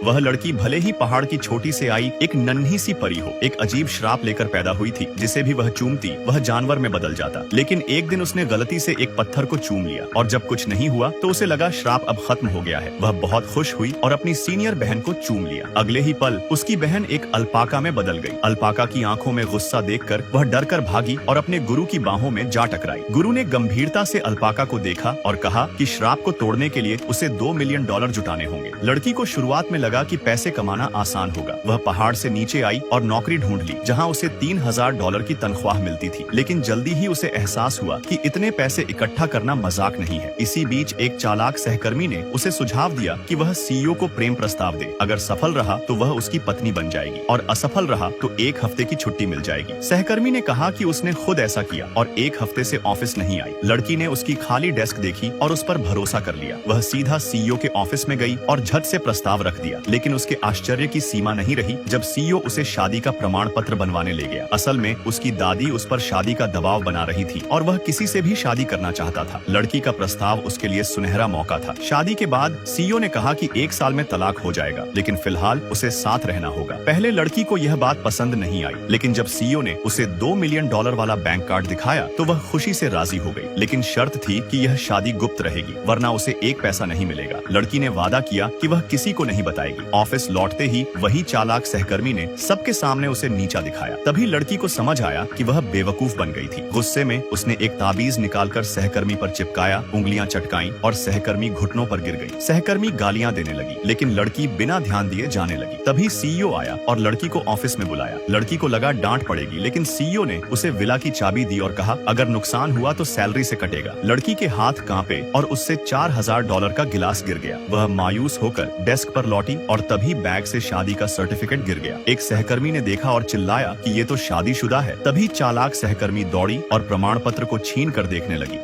वह लड़की भले ही पहाड़ की छोटी से आई एक नन्ही सी परी हो, एक अजीब श्राप लेकर पैदा हुई थी। जिसे भी वह चूमती वह जानवर में बदल जाता। लेकिन एक दिन उसने गलती से एक पत्थर को चूम लिया और जब कुछ नहीं हुआ तो उसे लगा श्राप अब खत्म हो गया है। वह बहुत खुश हुई और अपनी सीनियर बहन को चूम लिया। अगले ही पल उसकी बहन एक अल्पाका में बदल गई। अल्पाका की आंखों में गुस्सा देखकर वह डरकर भागी और अपने गुरु की बाहों में जा टकराई। गुरु ने गंभीरता से अल्पाका को देखा और कहा कि श्राप को तोड़ने के लिए उसे $2 मिलियन जुटाने होंगे। लड़की को शुरुआत में लगा कि पैसे कमाना आसान होगा। वह पहाड़ से नीचे आई और नौकरी ढूंढ ली जहां उसे $3000 की तनख्वाह मिलती थी। लेकिन जल्दी ही उसे एहसास हुआ कि इतने पैसे इकट्ठा करना मजाक नहीं है। इसी बीच एक चालाक सहकर्मी ने उसे सुझाव दिया कि वह सीईओ को प्रेम प्रस्ताव दे। अगर सफल रहा तो वह उसकी पत्नी बन जाएगी और असफल रहा तो 1 हफ्ते की छुट्टी मिल जाएगी। सहकर्मी ने कहा कि उसने खुद ऐसा किया और 1 हफ्ते से ऑफिस नहीं आई। लड़की ने उसकी खाली डेस्क देखी और उस पर भरोसा कर लिया। वह सीधा सीईओ के ऑफिस में गई और झट से प्रस्ताव रख दिया। लेकिन उसके आश्चर्य की सीमा नहीं रही जब सीईओ उसे शादी का प्रमाण पत्र बनवाने ले गया। असल में उसकी दादी उस पर शादी का दबाव बना रही थी और वह किसी से भी शादी करना चाहता था। लड़की का प्रस्ताव उसके लिए सुनहरा मौका था। शादी के बाद सीईओ ने कहा कि 1 साल में तलाक हो जाएगा, लेकिन फिलहाल उसे साथ रहना होगा। पहले लड़की को यह बात पसंद नहीं आई, लेकिन जब सीईओ ने उसे $2 मिलियन वाला बैंक कार्ड दिखाया तो वह खुशी से राजी हो गई। लेकिन शर्त थी कि यह शादी गुप्त रहेगी, वरना उसे 1 पैसा नहीं मिलेगा। लड़की ने वादा किया कि वह किसी को नहीं बताएगी। ऑफिस लौटते ही वही चालाक सहकर्मी ने सबके सामने उसे नीचा दिखाया। तभी लड़की को समझ आया कि वह बेवकूफ बन गई थी। गुस्से में उसने एक ताबीज निकालकर सहकर्मी पर चिपकाया, उंगलियां चटकाई और सहकर्मी घुटनों पर गिर गई। सहकर्मी गालियां देने लगी, लेकिन लड़की बिना ध्यान दिए जाने लगी। तभी सीईओ आया और लड़की को ऑफिस में बुलाया। लड़की को लगा डांट पड़ेगी, लेकिन सीईओ ने उसे विला की चाबी दी और कहा अगर नुकसान हुआ तो सैलरी से कटेगा। लड़की के हाथ कांपे और उससे $4000 का गिलास गिर गया। वह मायूस होकर डेस्क पर लौटी और तभी बैग से शादी का सर्टिफिकेट गिर गया। एक सहकर्मी ने देखा और चिल्लाया कि ये तो शादीशुदा है। तभी चालाक सहकर्मी दौड़ी और प्रमाण पत्र को छीन कर देखने लगी।